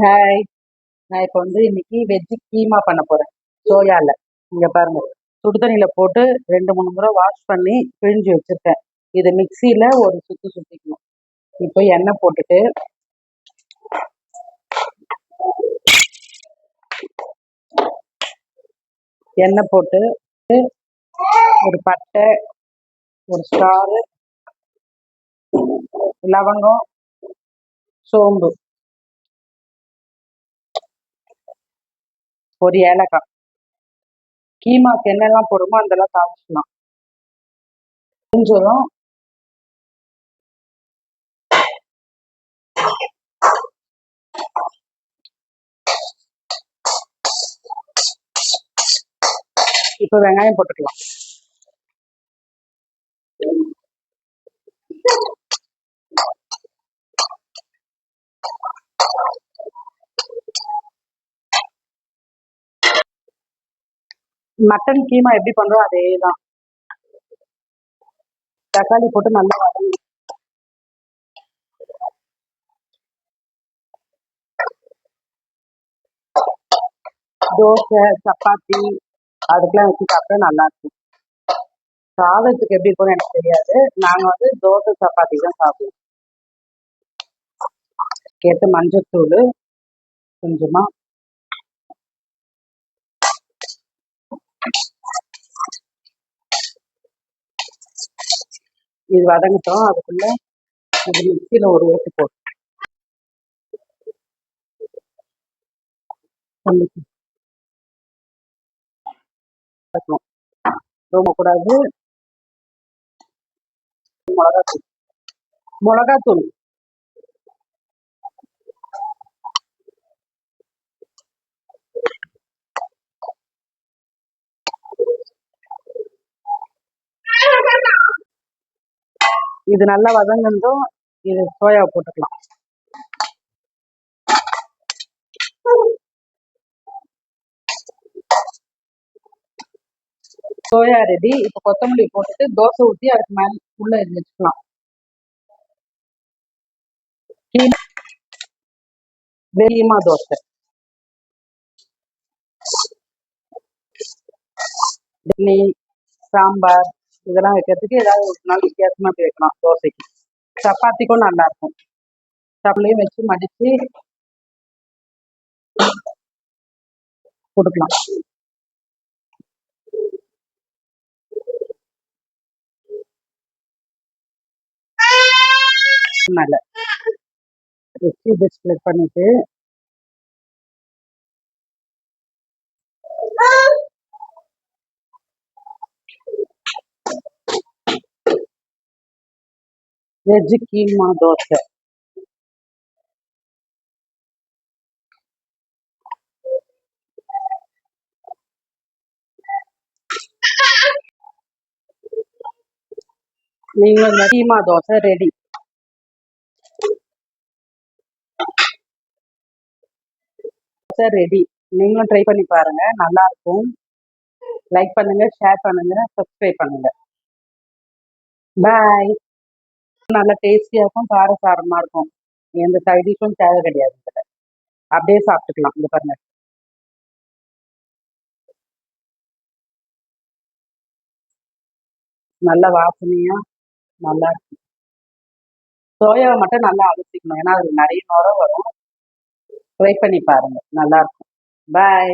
Hi. நான் இப்போ இன்னைக்கு வெஜ்ஜு கீமா பண்ண போறேன். சோயால. இங்க பாருங்க. சுடு தண்ணியில போட்டு 2, 3 முறை வாஷ் பண்ணி பிழிஞ்சு வச்சிருக்கேன். இதை மிக்சியில ஒரு சுத்து சுத்திக்கணும். இப்போ எண்ணெய் போட்டு ஒரு பட்டை, ஒரு ஸ்டாரு, லவங்கம், சோம்பு, ஒரு ஏலக்காய். கீமாக்கு என்னெல்லாம் போடுமோ அதெல்லாம் தாளிச்சுக்கலாம். கொஞ்சம் இப்போ வெங்காயம் போட்டுக்கலாம். மட்டன் கீமா எப்படி பண்றோம் அதே தான். தக்காளி போட்டு நல்லா வதங்கி தோசை, சப்பாத்தி அதுக்கெல்லாம் வச்சு சாப்பிட்டா நல்லா இருக்கும். சாதத்துக்கு எப்படி இருக்கும்னு எனக்கு தெரியாது. நாங்க தோசை, சப்பாத்தி தான் சாப்பிடுவோம். கேட்டு மஞ்சத்தூள் கொஞ்சமா, இது வதங்கட்டும். அதுக்குள்ள இது மிக்சியில ஒரு ஓட்டு போட்டு ரொம்ப கூடாது. மிளகாத்தூள் மிளகாத்தூள் இது நல்லா வதங்கட்டும். இது சோயா போட்டுக்கலாம். Soya ready. இப்போ கொத்தமல்லி போட்டுட்டு தோசை ஊற்றி அதுக்கு மேலே உள்ள இது வச்சுக்கலாம். கீமா தோசை, இட்லி, சாம்பார் இதெல்லாம் வைக்கிறதுக்கு ஏதாவது ஒரு நாள் வித்தியாசமா போய் வைக்கலாம். தோசைக்கு, சப்பாத்திக்கும் நல்லா இருக்கும். சப்பாத்திலையும் வச்சு மடிச்சு கொடுக்கலாம். மேல வச்சு இதை ஸ்ப்ளிட் பண்ணிட்டு வெஜ் கீமா தோசை. நீங்களும் இந்த கீமா தோசை ரெடி. தோசை ரெடி. நீங்களும் ட்ரை பண்ணி பாருங்க, நல்லா இருக்கும். லைக் பண்ணுங்க, ஷேர் பண்ணுங்க, சப்ஸ்கிரைப் பண்ணுங்க. பாய். நல்லா டேஸ்டியா இருக்கும், காரசாரமா இருக்கும். எந்த சைட் டிஷ்ஷும் தேவை கிடையாது. அப்படியே சாப்பிட்டுக்கலாம். இந்த பாருங்க, நல்ல வாசனையா நல்லா இருக்கும். சோயாவை மட்டும் நல்லா அலசிக்கணும், ஏன்னா அது நிறைய நுர வரும். ட்ரை பண்ணி பாருங்க, நல்லா இருக்கும். பாய்.